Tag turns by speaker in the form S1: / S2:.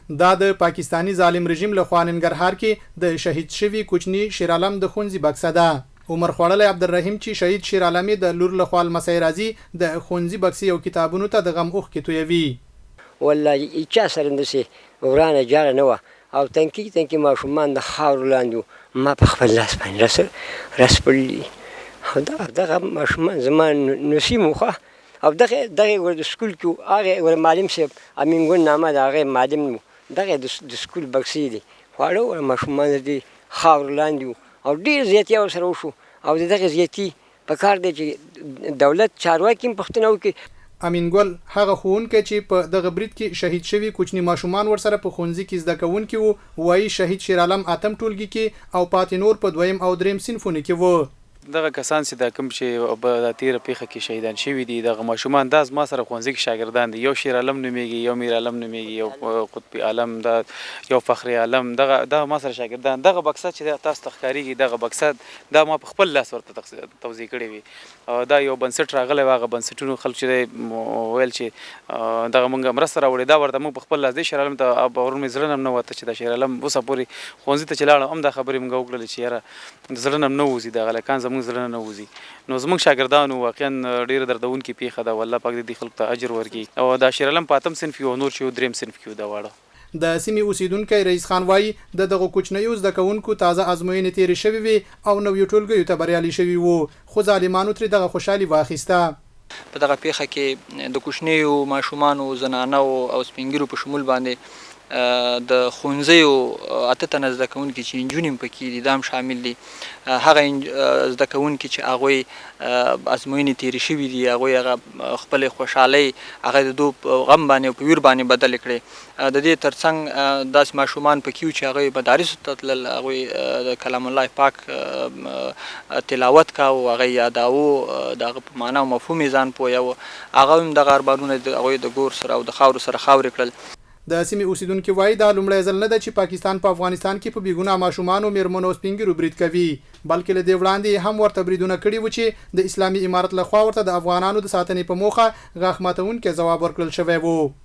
S1: دا د پاکستانی ظالم رژیم له خوا ننګرهار کې د شهید شوی کوچنی شیر عالم د خونځي بکسه ده. عمر خوړلی عبدالرحیم چې شهید شیر عالمي د لور له خوا لمسی راځي د خونځي بکسې او کتابونو ته د غم اوښکې تویوي.
S2: والله چا سره داسې ورانه جاړه نه وه او تنکي ماشومان د خاورو لاندې ما په خپل لاس باندې رسپړلي او دغه ماشومان زما نصیب وخوه او دغه ور د سکول کې هغه ور معلم صاحب امین ګل نامه د هغه معلم دغه د سکول بکسې دي خواړه ور ماشومان دي خاورو لاندې او ډېر زیاتې ورسره وشو او دغه زیاتې په کار دی چې دولت چارواکي هم پوښتنه وکړي.
S1: امین ګل هغه ښوونکی چې په دغه برید کې شهید شوي کوچني ماشومان ورسره په ښوونځي کې زده کوونکي وو وایي شهید شیر عالم اتم ټولګي کې او پاتې نور په دویم او دریم صنفونو کې وو.
S3: دغه کسان چې دا کوم چې په تیره پیښه کې شهیدان شوي دي دغه ماشومان دا زما سره ښوونځي کې شاګردان دي. یو شیر عالم نومیږي، یو میر عالم نومیږي، یو قطبي عالم، دا یو فخري عالم، دغه ما سره شاګردان. دغه بکسه چې تاسو ته ښکارېږي دغه بکسه دا ما په خپل لاس ورته توضیح کړې وي. دا یو بنسټ راغلی و، هغه بنسټونو خلک چې ویل چې دغه موږ مرسته راوړې دا ورته موږ په خپل لاس دی شیر عالم ته باور مې زړه نه هم نه وته چې دا شیر عالم اوسه پورې ښوونځي ته چې لاړم هم دا خبرې موږ وکړلې چې یاره د زړه نه هم نه وځي دغه هلکان زموږ زړه نه وځي. نو زموږ شاګردانو واقعا ډېره دردونکې پیښه ده. والله پاک دې خلکو ته اجر ورکړي. او دا شیر عالم په اتم صنف کې او نور چې دریم صنف کې دا واړه.
S1: د سیمې اوسیدونکی رئیس خان وایي دغه کوچنیو زده کوونکو تازه ازموینې تېرې شوې وي او نویو ټولګیو ته بریالي شوي وو خو ظالمانو ترې دغه خوشحالي واخیسته.
S4: په دغه پیښه کې د کوچنیو ماشومانو، زنانو او سپین ږیرو په شمول باندې د ښوونځیو اته تنه زده کوونکي چې نجونې هم پکې دي دا هم شامل دي. هغه زده کوونکي چې هغوی ازموینې تېرې شوي دي هغوی هغه خپلې خوشحالۍ هغه د دوی په غم باندې او په ویر باندې بدلې کړې. د دې ترڅنګ داسې ماشومان پکې وو چې هغوی مدارسو ته تلل، هغوی د کلام الله پاک تلاوت کاوه، هغه یاداوه، د هغه په معنا او مفهوم یې ځان پوهیاوه. هغه هم دغه ارمانونه هغوی د ګور سره او د خاورو سره خاورې کړل.
S1: د سیمې اوسیدونکي وایي دا لومړی ځل نه ده چې پاکستان په افغانستان کې په بېګناه ماشومانو، میرمنو او سپین ږیرو برید کوي بلکې له دې وړاندې هم ورته بریدونه کړي وو چې د اسلامي امارت لخوا ورته د افغانانو د ساتنې په موخه غاښ ماتونکی ځواب ورکړل شوی و.